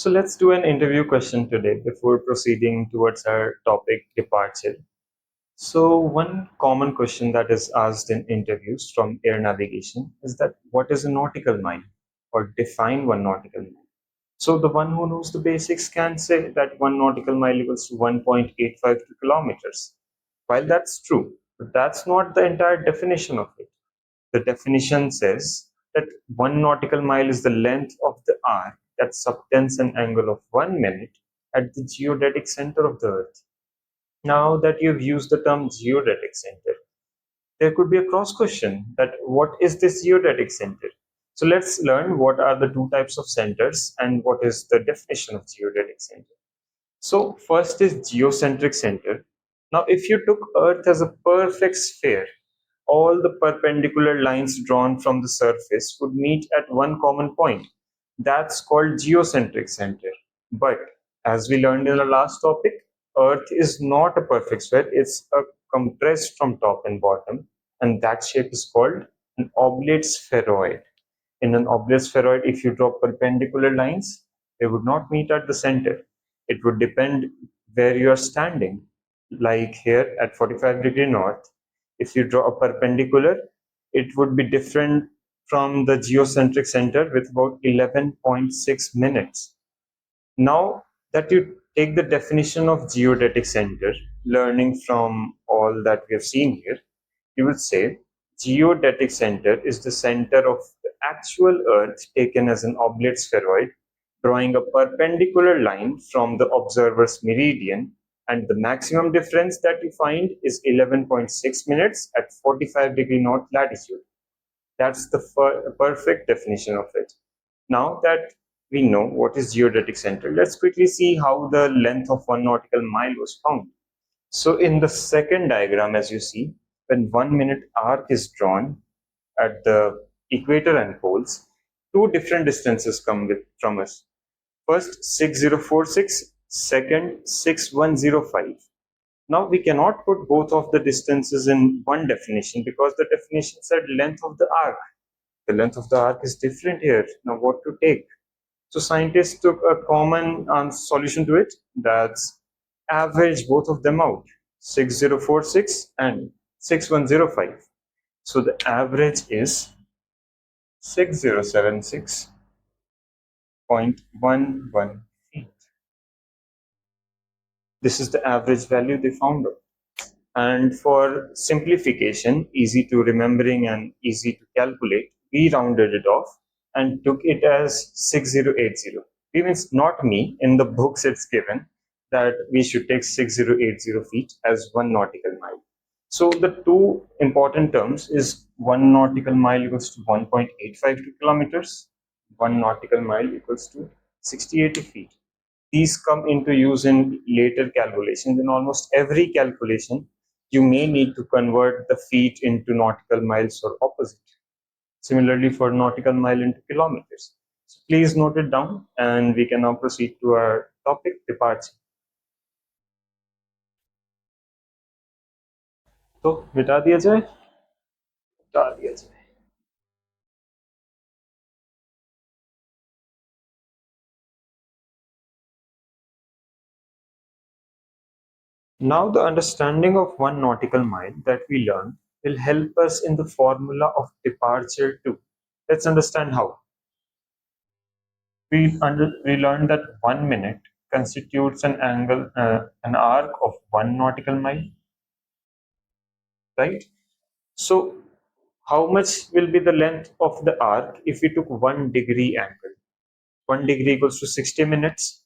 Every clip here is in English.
So let's do an interview question today before proceeding towards our topic departure. So one common question that is asked in interviews from air navigation is that what is a nautical mile or define one nautical mile. So the one who knows the basics can say that one nautical mile equals to 1.852 kilometers. While that's true, but that's not the entire definition of it. The definition says that one nautical mile is the length of the arc that subtends an angle of 1 minute at the geodetic center of the Earth. Now that you've used the term geodetic center, there could be a cross question that what is this geodetic center? So let's learn what are the two types of centers and what is the definition of geodetic center. So first is geocentric center. Now if you took Earth as a perfect sphere, all the perpendicular lines drawn from the surface would meet at one common point. That's called geocentric center. But as we learned in the last topic, Earth is not a perfect sphere, it's a compressed from top and bottom, and that shape is called an oblate spheroid. In an oblate spheroid, if you draw perpendicular lines, they would not meet at the center. It would depend where you are standing. Like here at 45-degree north, if you draw a perpendicular, it would be different from the geocentric center with about 11.6 minutes. Now that you take the definition of geodetic center, learning from all that we have seen here, you will say geodetic center is the center of the actual Earth taken as an oblate spheroid, drawing a perpendicular line from the observer's meridian, and the maximum difference that you find is 11.6 minutes at 45-degree north latitude. That's the perfect definition of it. Now that we know what is geodetic center, let's quickly see how the length of one nautical mile was found. So in the second diagram, as you see, when 1 minute arc is drawn at the equator and poles, two different distances come from us. First 6046, second 6105. Now we cannot put both of the distances in one definition because the definition said length of the arc. The length of the arc is different here. Now what to take? So scientists took a common solution to it. That's average both of them out, 6046 and 6105. So the average is 6076.11 feet. This is the average value they found out. And for simplification, easy to remembering and easy to calculate, we rounded it off and took it as 6080. It means not me, in the books it's given that we should take 6080 feet as one nautical mile. So the two important terms is one nautical mile equals to 1.852 kilometers, one nautical mile equals to 6080 feet. These come into use in later calculations. In almost every calculation, you may need to convert the feet into nautical miles or opposite. Similarly, for nautical mile into kilometers. So please note it down, and we can now proceed to our topic, departure. तो मिटा दिया जाए, मिटा दिया जाए. Now the understanding of one nautical mile that we learned will help us in the formula of departure too. Let's understand how. We learned that 1 minute constitutes an angle, an arc of one nautical mile, right? So how much will be the length of the arc if we took 1 degree angle? 1 degree equals to 60 minutes.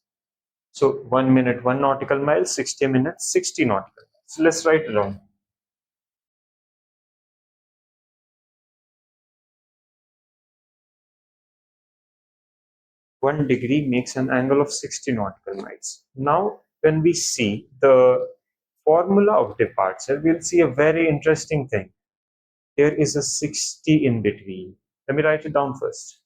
So 1 minute, 1 nautical mile, 60 minutes, 60 nautical miles. So let's write it down. 1 degree makes an angle of 60 nautical miles. Now, when we see the formula of departure, we'll see a very interesting thing. There is a 60 in between. Let me write it down first.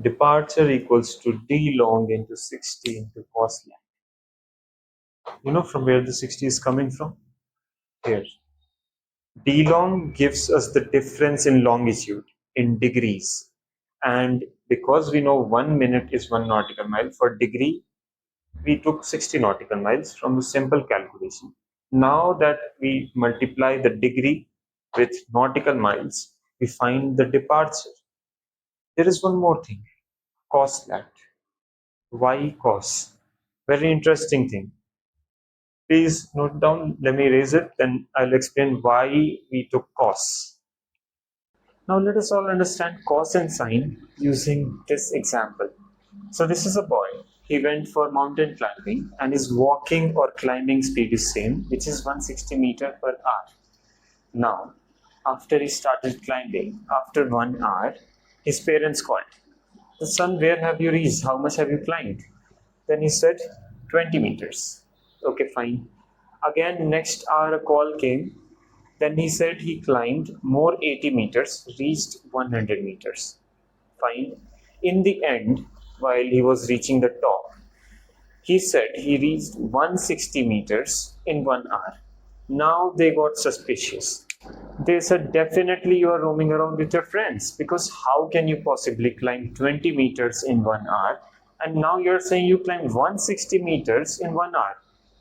Departure equals to d long into 60 into cos length. You know from where the 60 is coming from? here. D long gives us the difference in longitude in degrees. And because we know 1 minute is 1 nautical mile, for degree, we took 60 nautical miles from the simple calculation. Now that we multiply the degree with nautical miles, we find the departure. There is one more thing, cos lat. Why cos? Very interesting thing. Please note down, let me erase it, then I'll explain why we took cos. Now let us all understand cos and sine using this example. So this is a boy. He went for mountain climbing and his walking or climbing speed is same, which is 160 meter per hour. Now, after he started climbing, after 1 hour, his parents called. The son, where have you reached? How much have you climbed? Then he said, 20 meters. Okay, fine. Again, next hour a call came. Then he said he climbed more 80 meters, reached 100 meters. Fine. In the end, while he was reaching the top, he said he reached 160 meters in 1 hour. Now they got suspicious. They said, definitely you are roaming around with your friends because how can you possibly climb 20 meters in 1 hour? And now you're saying you climbed 160 meters in 1 hour.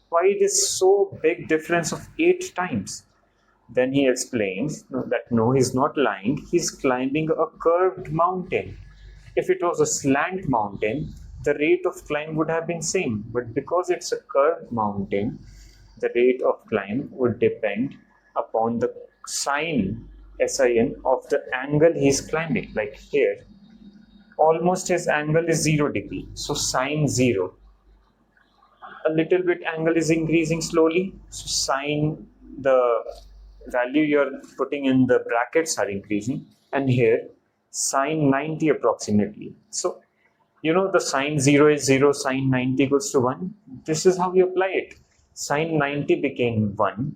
Why it is so big difference of 8 times? Then he explains that no, he's not lying. He's climbing a curved mountain. If it was a slant mountain, the rate of climb would have been same. But because it's a curved mountain, the rate of climb would depend upon the sine, sin, of the angle he's climbing. Like here, almost his angle is 0 degree. So sine 0. A little bit angle is increasing slowly. So sine, the value you're putting in the brackets are increasing. And here, sine 90 approximately. So, the sine 0 is 0, sine 90 equals to 1. This is how we apply it. Sine 90 became 1.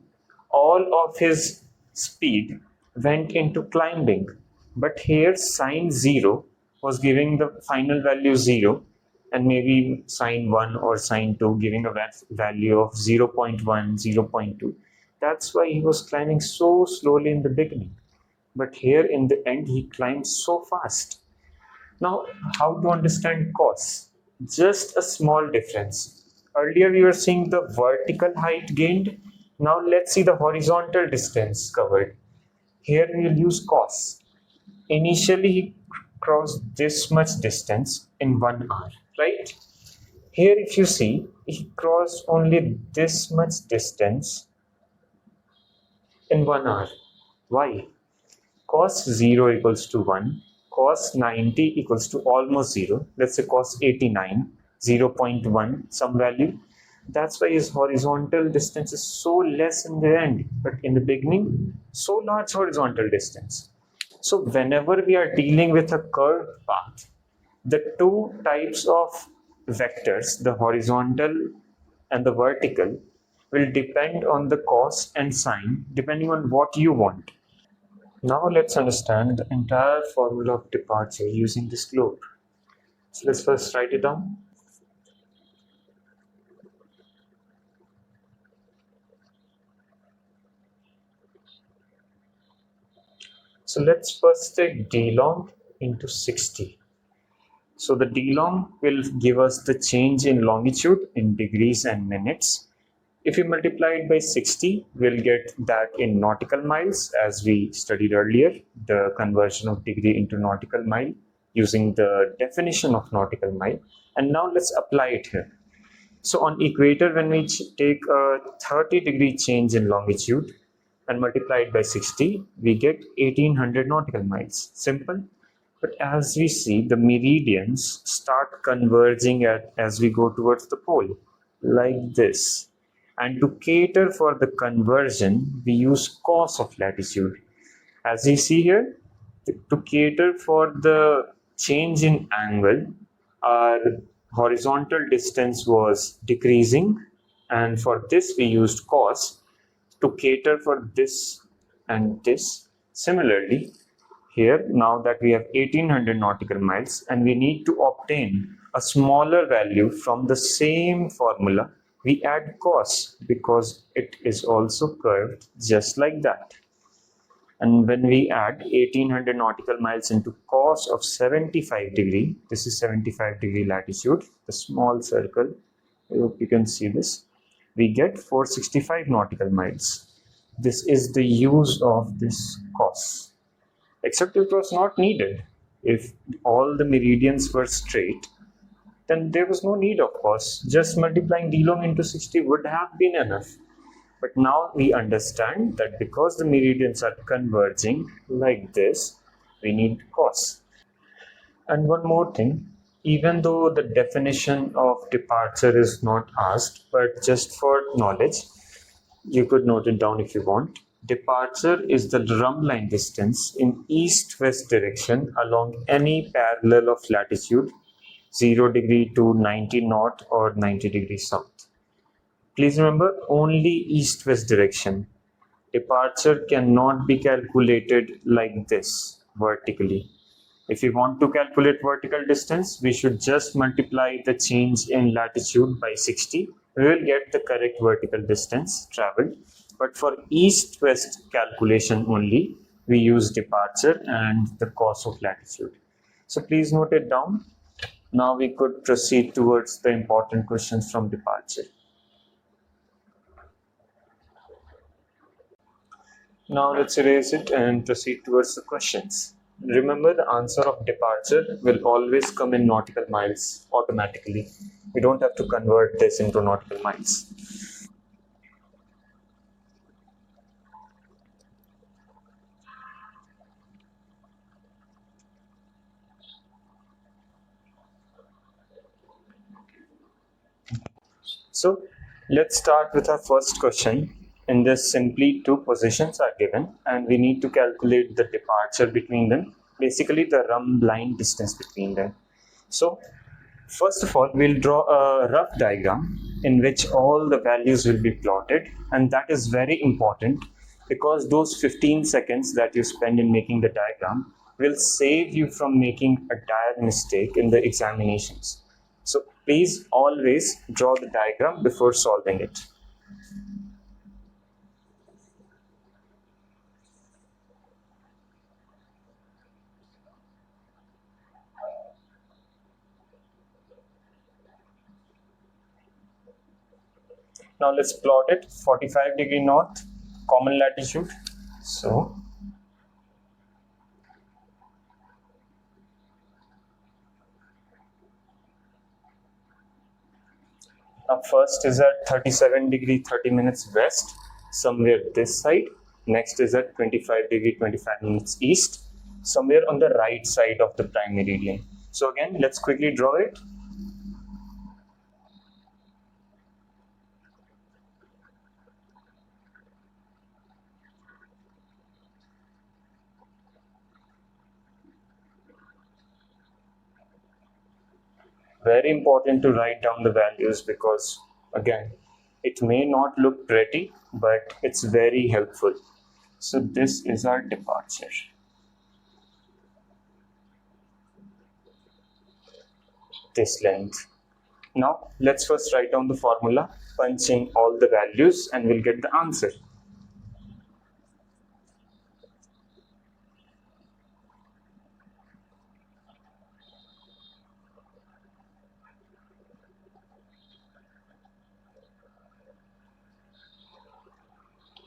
All of his speed went into climbing. But here, sine 0 was giving the final value 0, and maybe sine 1 or sine 2 giving a value of 0.1, 0.2. That's why he was climbing so slowly in the beginning. But here in the end, he climbed so fast. Now, how to understand cos? Just a small difference. Earlier, we were seeing the vertical height gained. Now, let's see the horizontal distance covered. Here, we will use cos. Initially, he crossed this much distance in 1 hour, right? Here, if you see, he crossed only this much distance in 1 hour. Why? Cos 0 equals to 1, cos 90 equals to almost 0, let's say cos 89, 0.1, some value. That's why his horizontal distance is so less in the end, but in the beginning, so large horizontal distance. So whenever we are dealing with a curved path, the two types of vectors, the horizontal and the vertical, will depend on the cos and sine depending on what you want. Now let's understand the entire formula of departure using this globe. So let's first write it down. So let's first take d long into 60. So the d long will give us the change in longitude in degrees and minutes. If you multiply it by 60, we'll get that in nautical miles as we studied earlier, the conversion of degree into nautical mile using the definition of nautical mile. And now let's apply it here. So on equator, when we take a 30-degree change in longitude and multiply it by 60, we get 1800 nautical miles. Simple. But as we see, the meridians start converging as we go towards the pole, like this. And to cater for the conversion, we use cos of latitude. As you see here, to cater for the change in angle, our horizontal distance was decreasing, and for this we used cos to cater for this and this. Similarly, here, now that we have 1800 nautical miles and we need to obtain a smaller value from the same formula, We add cos because it is also curved just like that. And when we add 1800 nautical miles into cos of 75 degree, this is 75-degree latitude, the small circle, I hope you can see this, we get 465 nautical miles. This is the use of this cos, except it was not needed. If all the meridians were straight, then there was no need of cos. Just multiplying d long into 60 would have been enough. But now we understand that because the meridians are converging like this, we need cos. And one more thing, even though the definition of departure is not asked, but just for knowledge, you could note it down if you want. Departure is the Rhumb Line distance in east-west direction along any parallel of latitude 0 degree to 90 north or 90 degrees south. Please remember, only east-west direction. Departure cannot be calculated like this, vertically. If we want to calculate vertical distance, we should just multiply the change in latitude by 60. We will get the correct vertical distance traveled. But for east-west calculation only, we use departure and the cos of latitude. So please note it down. Now we could proceed towards the important questions from departure. Now let's erase it and proceed towards the questions. Remember, the answer of departure will always come in nautical miles automatically. We don't have to convert this into nautical miles. So let's start with our first question. In this, simply two positions are given and we need to calculate the departure between them, basically the Rhumb line distance between them. So first of all, we'll draw a rough diagram in which all the values will be plotted, and that is very important because those 15 seconds that you spend in making the diagram will save you from making a dire mistake in the examinations. So please always draw the diagram before solving it. Now let's plot it. 45-degree north, common latitude. So now first is at 37 degree 30 minutes west, somewhere this side. Next is at 25 degree 25 minutes east, somewhere on the right side of the prime meridian. So again, let's quickly draw it. Very important to write down the values because, again, it may not look pretty, but it's very helpful. So this is our departure. This length. Now let's first write down the formula, punch in all the values, and we'll get the answer.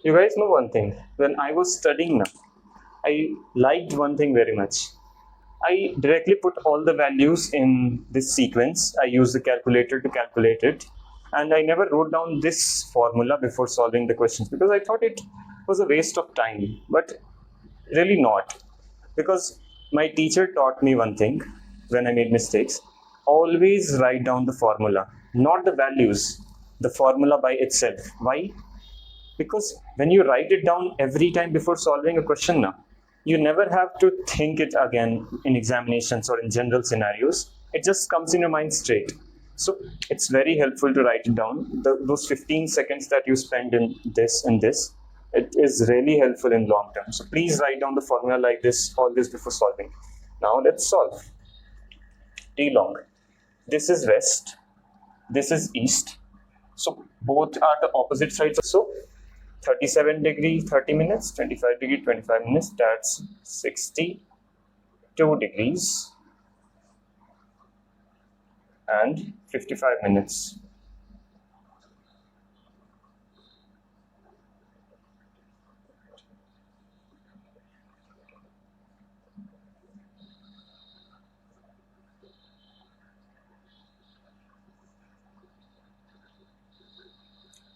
You guys know one thing, when I was studying now, I liked one thing very much. I directly put all the values in this sequence. I used the calculator to calculate it. And I never wrote down this formula before solving the questions because I thought it was a waste of time. But really not. Because my teacher taught me one thing when I made mistakes. Always write down the formula, not the values, the formula by itself. Why? Because when you write it down every time before solving a question now, you never have to think it again in examinations or in general scenarios. It just comes in your mind straight. So it's very helpful to write it down. Those 15 seconds that you spend in this and this, it is really helpful in long term. So please write down the formula like this always before solving. Now let's solve. T long. This is west, this is east. So Both are the opposite sides. So 37 degree 30 minutes, 25 degree 25 minutes, that's 62 degrees and 55 minutes.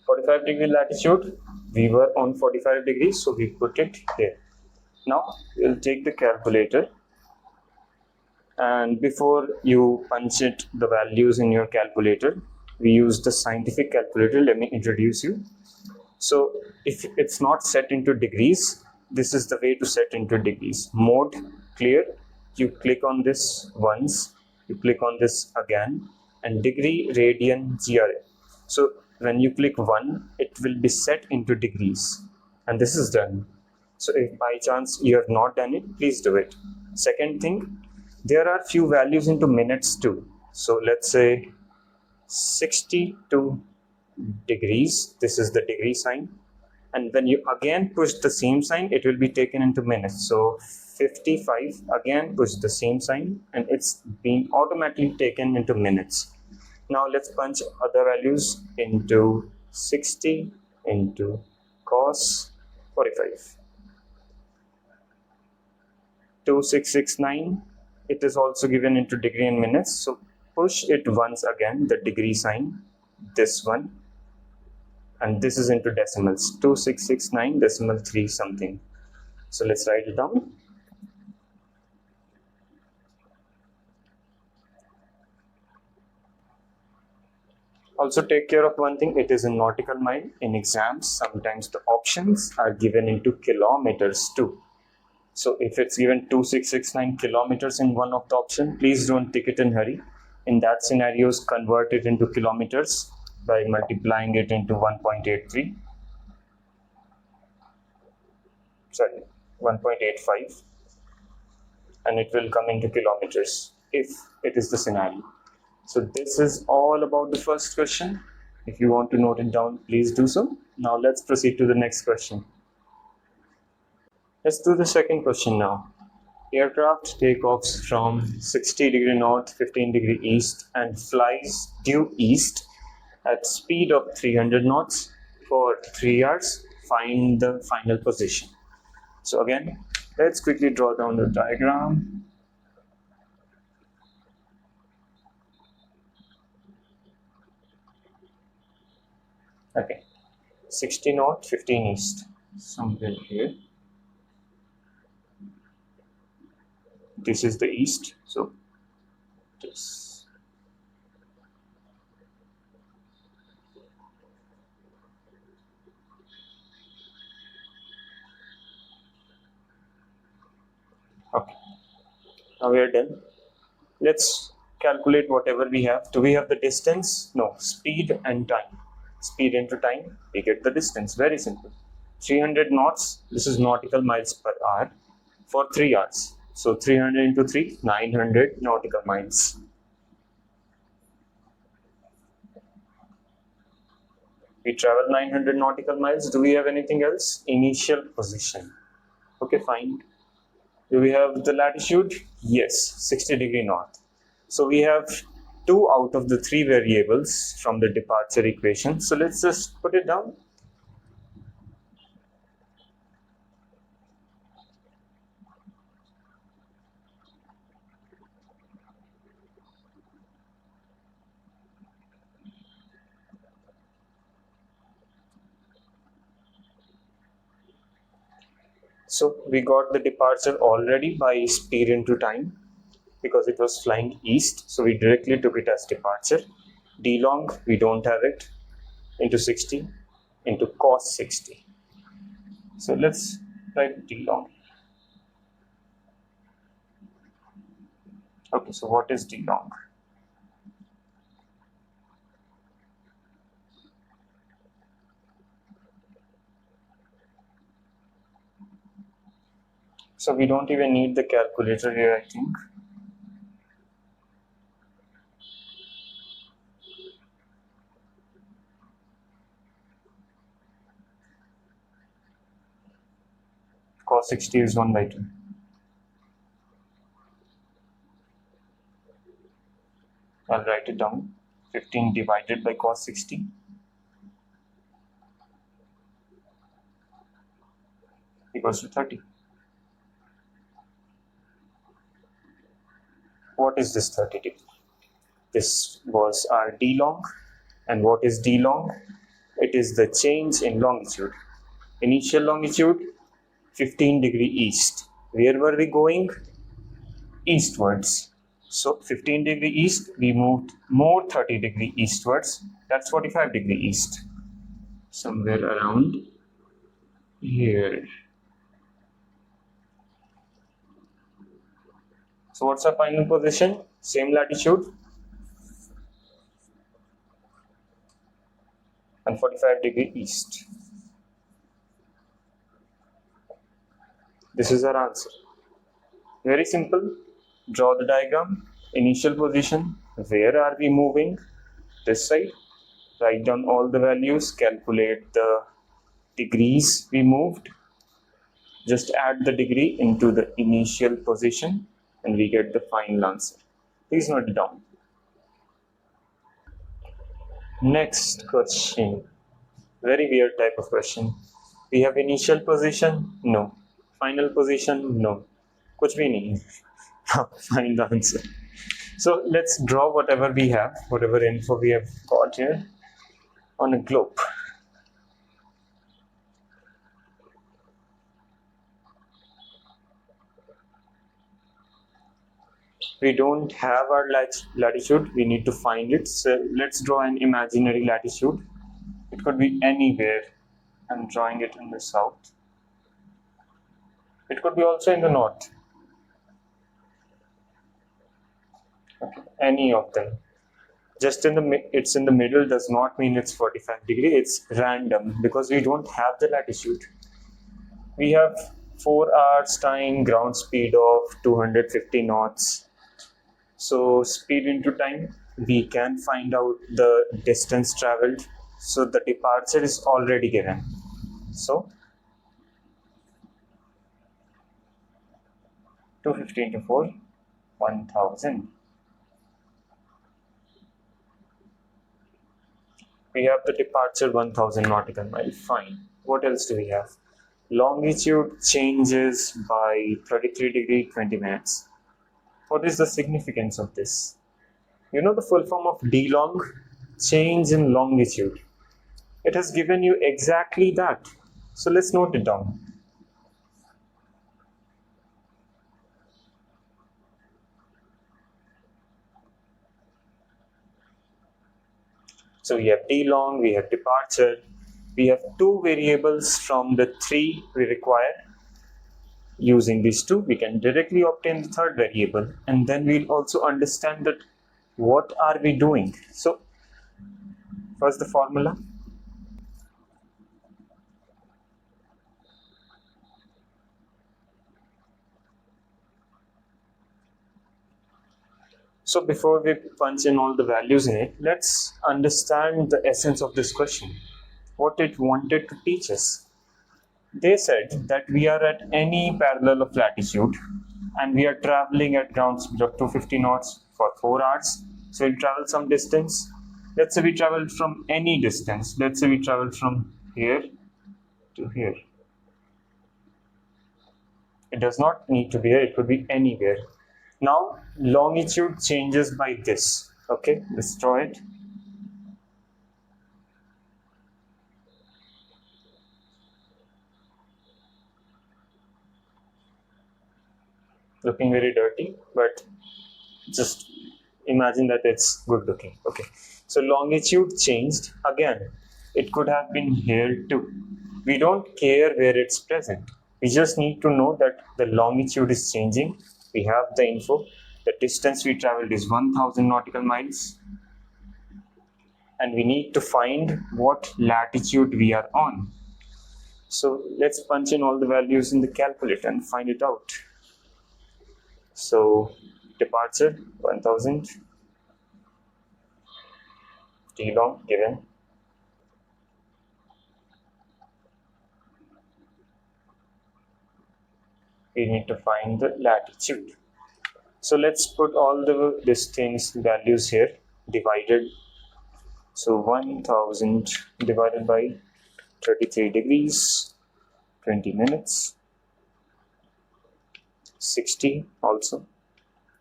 45 degree latitude, we were on 45 degrees, so we put it here. Now we'll take the calculator, and before you punch it the values in your calculator, we use the scientific calculator. Let me introduce you. So if it's not set into degrees, this is the way to set into degrees. Mode clear, you click on this once, you click on this again, and degree, radian, GRA. So when you click 1, it will be set into degrees, and this is done. So if by chance you have not done it, please do it. Second thing, there are few values into minutes too. So let's say 62 degrees, this is the degree sign, and when you again push the same sign, it will be taken into minutes. So 55, again push the same sign, and it's being automatically taken into minutes. Now let's punch other values into 60 into cos 45, 2669. It is also given into degree and minutes, so push it once again, the degree sign, this one, and this is into decimals, 2669 decimal 3 something. So let's write it down. Also take care of one thing, it is in nautical mile. In exams, sometimes the options are given into kilometers too. So if it's given 2669 kilometers in one of the option, please don't take it in hurry. In that scenarios, convert it into kilometers by multiplying it into 1.83. Sorry, 1.85, and it will come into kilometers if it is the scenario. So this is all about the first question. If you want to note it down, please do so. Now let's proceed to the next question. Let's do the second question now. Aircraft takeoffs from 60 degree north, 15 degree east and flies due east at speed of 300 knots for 3 hours. Find the final position. So again, let's quickly draw down the diagram. Okay, 60 north, 15 east, somewhere here. This is the east, so this. Okay, now we are done. Let's calculate whatever we have. Do we have the distance? No, speed and time. Speed into time, we get the distance. Very simple. 300 knots, this is nautical miles per hour for 3 hours. So 300 into 3, 900 nautical miles. We travel 900 nautical miles. Do we have anything else? Initial position. Okay, fine. Do we have the latitude? Yes, 60 degree north. So we have 2 out of the 3 variables from the departure equation. So let's just put it down. So we got the departure already by speed into time because it was flying east. So we directly took it as departure. D long, we don't have it, into 60 into cos 60. So let's write D long. Okay, so what is D long? So we don't even need the calculator here, I think. Cos 60 is 1 by 2. I'll write it down. 15 divided by cos 60 equals to 30. What is this 30 degree? This was our d long. And what is d long? It is the change in longitude. Initial longitude 15 degree east. Where were we going? Eastwards. So 15 degree east, we moved more 30 degree eastwards. That's 45 degree east. Somewhere around here. So what's our final position? Same latitude and 45 degree east. This is our answer. Very simple. Draw the diagram. Initial position. Where are we moving? This side. Write down all the values. Calculate the degrees we moved. Just add the degree into the initial position and we get the final answer. Please note it down. Next question. Very weird type of question. We have initial position? No. Final position? No. Kuch bhi nahi. Find the answer. So let's draw whatever we have, whatever info we have got here on a globe. We don't have our latitude, we need to find it. So let's draw an imaginary latitude. It could be anywhere. I'm drawing it in the south. It could be also in the north. Okay. Any of them. Just it's in the middle does not mean it's 45 degree. It's random because we don't have the latitude. We have 4 hours time, ground speed of 250 knots. So speed into time, we can find out the distance traveled. So the departure is already given. So 250 into 4, 1000. We have the departure 1000 nautical mile. Fine. What else do we have? Longitude changes by 33 degree 20 minutes. What is the significance of this? You know the full form of d long? Change in longitude. It has given you exactly that. So let's note it down. So we have d long, we have departure. We have 2 variables from the 3 we require. Using these 2, we can directly obtain the 3rd variable, and then we'll also understand that what are we doing. So first the formula. So before we punch in all the values in it, let's understand the essence of this question, what it wanted to teach us. They said that we are at any parallel of latitude and we are traveling at ground speed of 250 knots for 4 hours. So we'll travel some distance. Let's say we travel from any distance. Let's say we travel from here to here. It does not need to be here, it could be anywhere. Now longitude changes by this. Okay, let's draw it. Looking very dirty, but just imagine that it's good looking. Okay, so longitude changed again. It could have been here too. We don't care where it's present. We just need to know that the longitude is changing. We have the info. The distance we traveled is 1000 nautical miles. And we need to find what latitude we are on. So let's punch in all the values in the calculator and find it out. So departure 1000, d long given, we need to find the latitude. So let's put all the distance values here, divided. So 1000 divided by 33 degrees, 20 minutes, 60 also,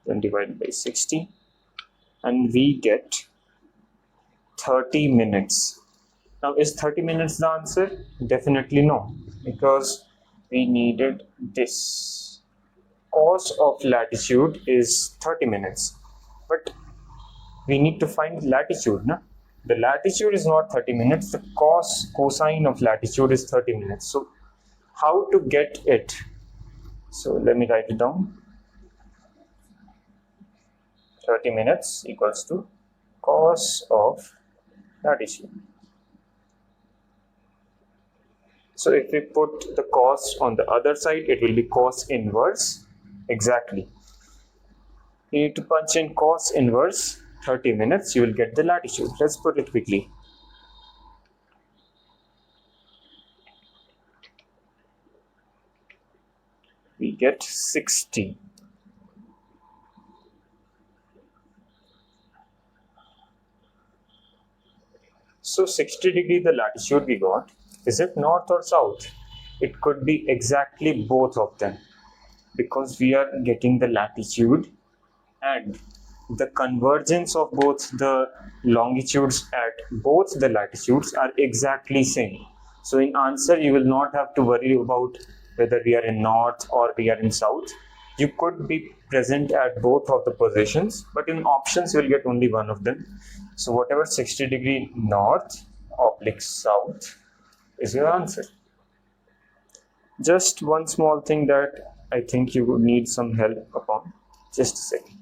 then divided by 60, and we get 30 minutes. Now, is 30 minutes the answer? Definitely no, because we needed this. Cos of latitude is 30 minutes, but we need to find latitude, na? The latitude is not 30 minutes, the cosine of latitude is 30 minutes. So how to get it? So let me write it down. 30 minutes equals to cos of latitude. So if we put the cos on the other side, it will be cos inverse. Exactly. You need to punch in cos inverse 30 minutes, you will get the latitude. Let's put it quickly. We get 60. So 60 degree the latitude we got. Is it north or south? It could be exactly both of them, because we are getting the latitude and the convergence of both the longitudes at both the latitudes are exactly same. So in answer you will not have to worry about whether we are in north or we are in south. You could be present at both of the positions, but in options you will get only one of them. So whatever 60 degree north oblique south is your answer. Just one small thing that I think you would need some help upon. Just a second.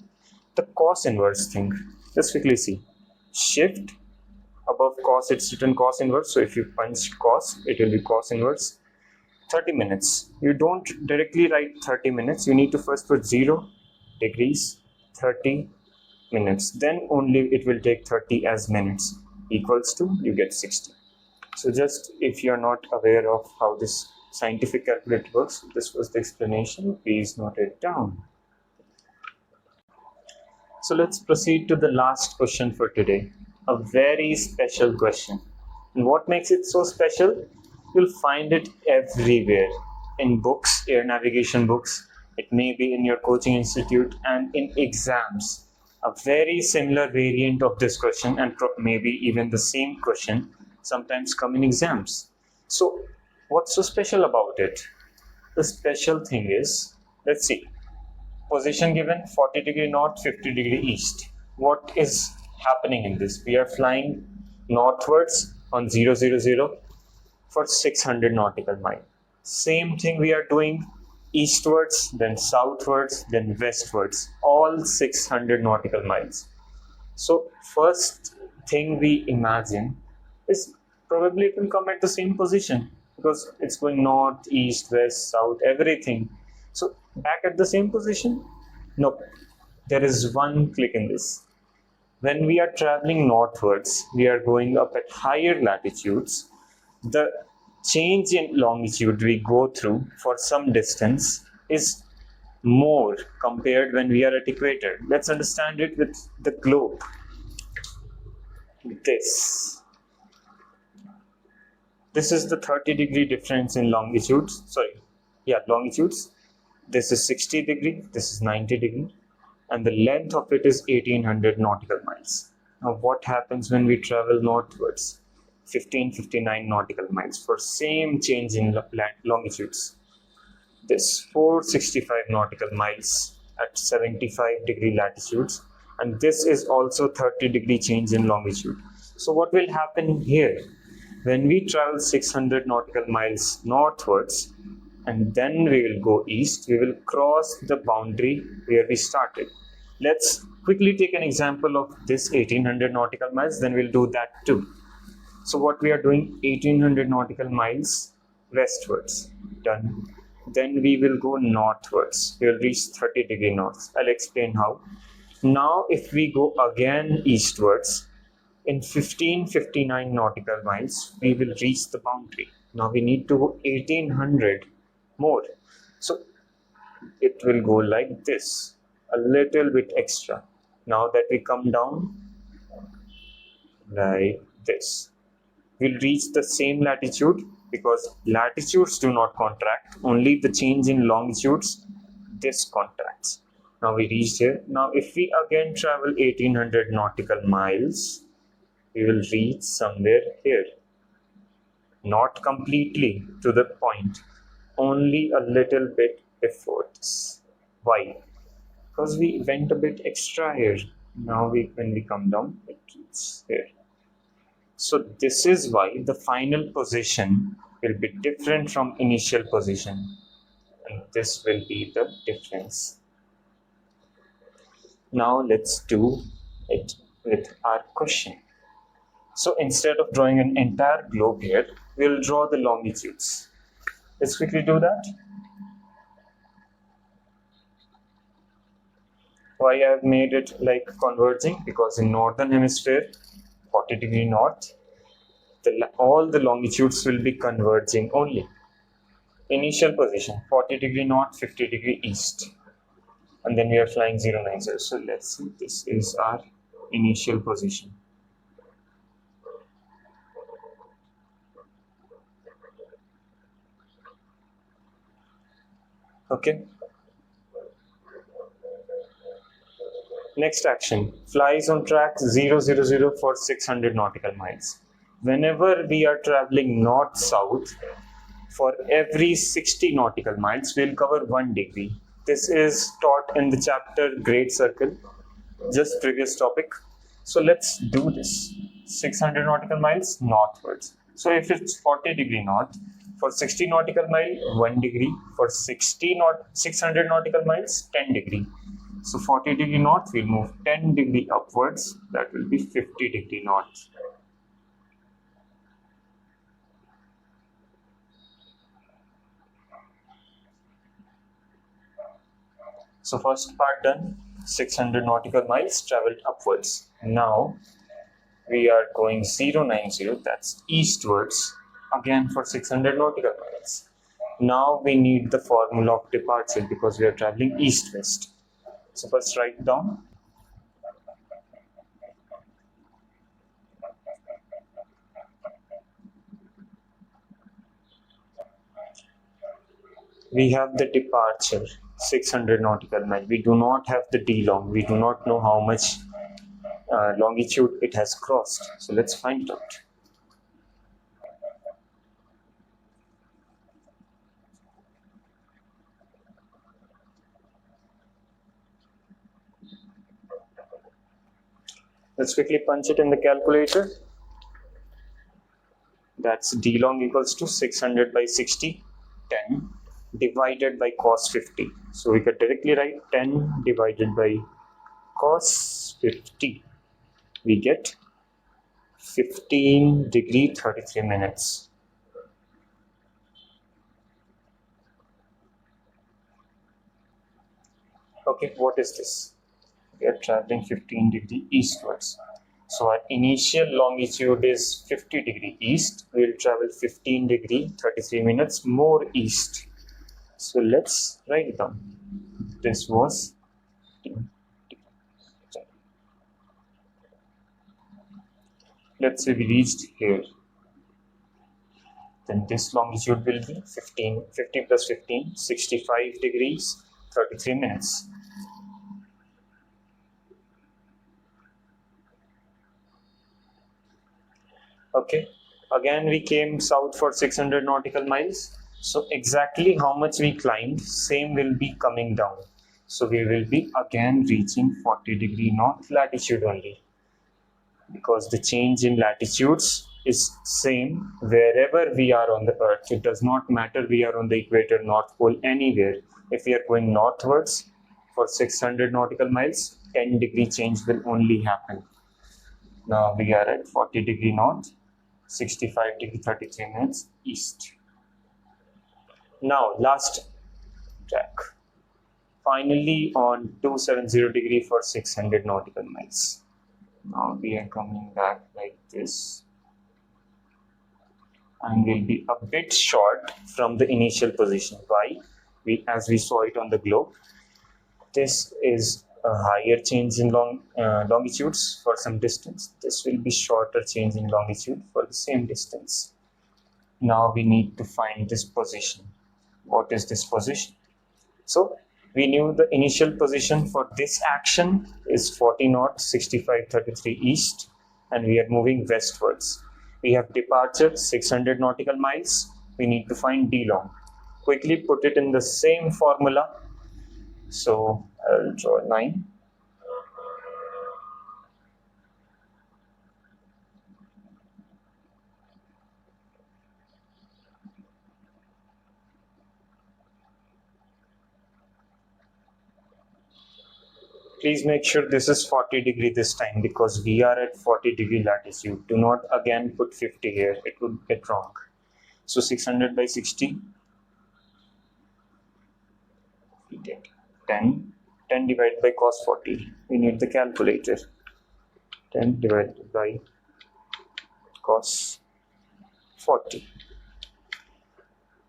The cos inverse thing. Let's quickly see. Shift above cos, it's written cos inverse. So if you punch cos, it will be cos inverse. 30 minutes. You don't directly write 30 minutes. You need to first put 0 degrees, 30 minutes. Then only it will take 30 as minutes. Equals to, you get 60. So just if you are not aware of how this scientific calculator works, this was the explanation. Please note it down. So let's proceed to the last question for today. A very special question. And what makes it so special? You'll find it everywhere. In books, air navigation books, it may be in your coaching institute, and in exams. A very similar variant of this question, and maybe even the same question, sometimes come in exams. So what's so special about it? The special thing is, let's see. Position given 40 degree north, 50 degree east. What is happening in this? We are flying northwards on 000 for 600 nautical miles. Same thing we are doing eastwards, then southwards, then westwards, all 600 nautical miles. So first thing we imagine is probably it will come at the same position, because it's going north, east, west, south, everything. So back at the same position? Nope. There is one click in this. When we are traveling northwards, we are going up at higher latitudes. The change in longitude we go through for some distance is more compared when we are at equator. Let's understand it with the globe. This is the 30 degree difference in longitudes. Longitudes. This is 60 degree, this is 90 degree, and the length of it is 1800 nautical miles. Now what happens when we travel northwards? 1559 nautical miles for same change in longitudes. This 465 nautical miles at 75 degree latitudes, and this is also 30 degree change in longitude. So what will happen here? When we travel 600 nautical miles northwards, and then we will go east, we will cross the boundary where we started. Let's quickly take an example of this 1800 nautical miles, then we'll do that too. So what we are doing, 1800 nautical miles westwards, done. Then we will go northwards, we will reach 30 degree north. I'll explain how. Now if we go again eastwards, in 1559 nautical miles, we will reach the boundary. Now we need to go 1800 more. So it will go like this, a little bit extra. Now that we come down like this, we'll reach the same latitude because latitudes do not contract, only the change in longitudes, this contracts. Now we reached here. Now if we again travel 1800 nautical miles, we will reach somewhere here. Not completely to the point, only a little bit before this. Why? Because we went a bit extra here. Now when we come down, it reaches here. So this is why the final position will be different from initial position, and this will be the difference. Now let's do it with our question. So instead of drawing an entire globe here, we'll draw the longitudes. Let's quickly do that. Why I have made it like converging? Because in northern hemisphere, 40° north, all the longitudes will be converging only. Initial position 40° north, 50° east, and then we are flying 090. So let's see, this is our initial position. Okay. Next action, flies on track 000 for 600 nautical miles. Whenever we are traveling north-south, for every 60 nautical miles, we'll cover 1 degree. This is taught in the chapter Great Circle, just previous topic. So let's do this. 600 nautical miles northwards. So if it's 40° north, for 60 nautical mile, 1 degree. For 600 nautical miles, 10°. So 40° north, we'll move 10° upwards. That will be 50° north. So first part done, 600 nautical miles traveled upwards. Now we are going 090, that's eastwards, again for 600 nautical miles. Now we need the formula of departure because we are traveling east-west. So first write down. We have the departure 600 nautical miles. We do not have the D long. We do not know how much longitude it has crossed. So let's find it out. Let's quickly punch it in the calculator. That's D long equals to 600 by 60, 10 divided by cos 50. So we could directly write 10 divided by cos 50. We get 15° 33 minutes. Okay, what is this? We are traveling 15° eastwards. So our initial longitude is 50° east. We will travel 15° 33 minutes more east. So let's write it down. This was let's say we reached here. Then this longitude will be 50 plus 15, 65°, 33 minutes. Okay, again we came south for 600 nautical miles. So exactly how much we climbed, same will be coming down. So we will be again reaching 40° north latitude only, because the change in latitudes is same wherever we are on the earth. It does not matter we are on the equator, north pole, anywhere. If we are going northwards for 600 nautical miles, 10° change will only happen. Now we are at 40° north, 65° 33 minutes east. Now last track, finally on 270° for 600 nautical miles. Now we are coming back like this, and will be a bit short from the initial position. Why? as we saw it on the globe. This is a higher change in longitudes for some distance. This will be shorter change in longitude for the same distance. Now we need to find this position. What is this position? So we knew the initial position for this action is 40 knots, 6533 east, and we are moving westwards. We have departure 600 nautical miles. We need to find d long. Quickly put it in the same formula. So I'll draw a line. Please make sure this is 40 degree this time because we are at 40 degree latitude. Do not again put 50 here, it would get wrong. So 600 by 60, we get 10. 10 divided by cos 40. We need the calculator. 10 divided by cos 40.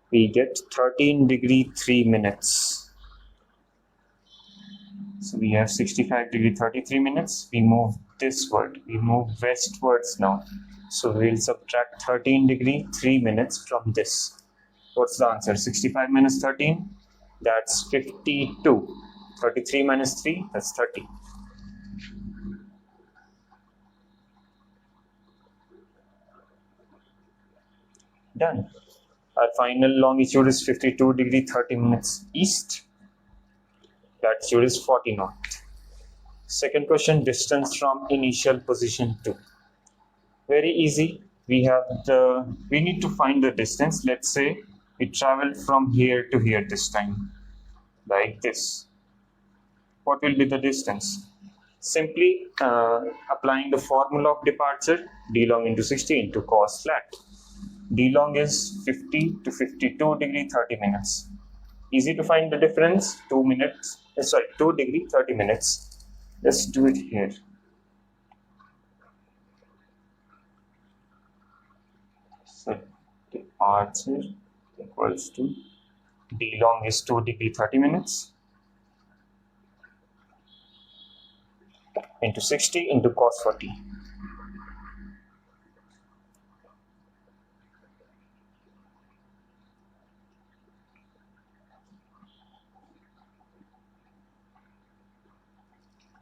We get 13 degree 3 minutes. So we have 65 degree 33 minutes. We move this word. We move westwards now. So we'll subtract 13 degree 3 minutes from this. What's the answer? 65 minus 13? That's 52. 33 minus 3? That's 30. Done. Our final longitude is 52 degree 30 minutes east. Latitude is 40 knot. Second question, distance from initial position to. Very easy. We need to find the distance. Let's say we travel from here to here this time, like this. What will be the distance? Simply applying the formula of departure, d long into 60 into cos flat. D long is 50 to 52 degree 30 minutes. Easy to find the difference. 2 degree 30 minutes. Let's do it here. So departure equals to D long is 2 degree 30 minutes into 60 into cos 40.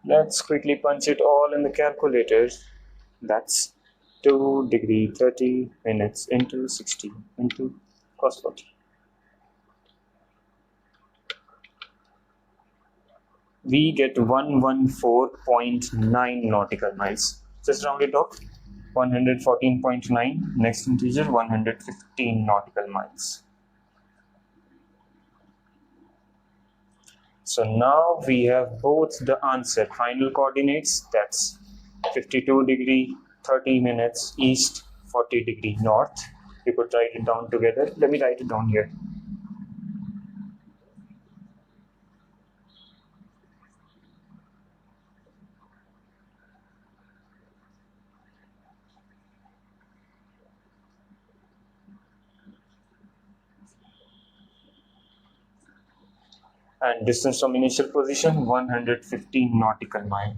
Let's quickly punch it all in the calculator. That's 2 degree 30 minutes into 60 into cos 40. We get 114.9 nautical miles. Just round it off. 114.9, next integer 115 nautical miles. So now we have both the answer, final coordinates, that's 52 degree 30 minutes east, 40 degree north. We could write it down together. Let me write it down here. And distance from initial position 115 nautical mile.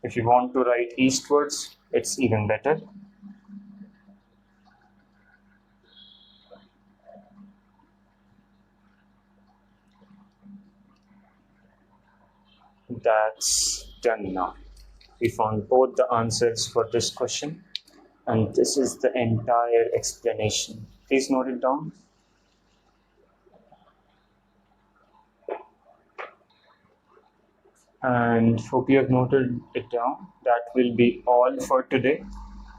If you want to write eastwards, it's even better. That's done now. We found both the answers for this question. And this is the entire explanation. Please note it down. And hope you have noted it down. That will be all for today.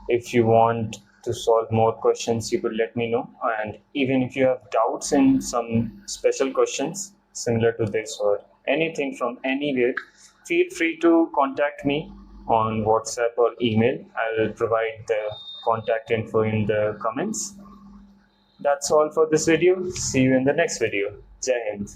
If you want to solve more questions, you could let me know. And even if you have doubts in some special questions similar to this or anything from anywhere, feel free to contact me on WhatsApp or email. I'll provide the contact info in the comments. That's all for this video. See you in the next video. Jai Hind.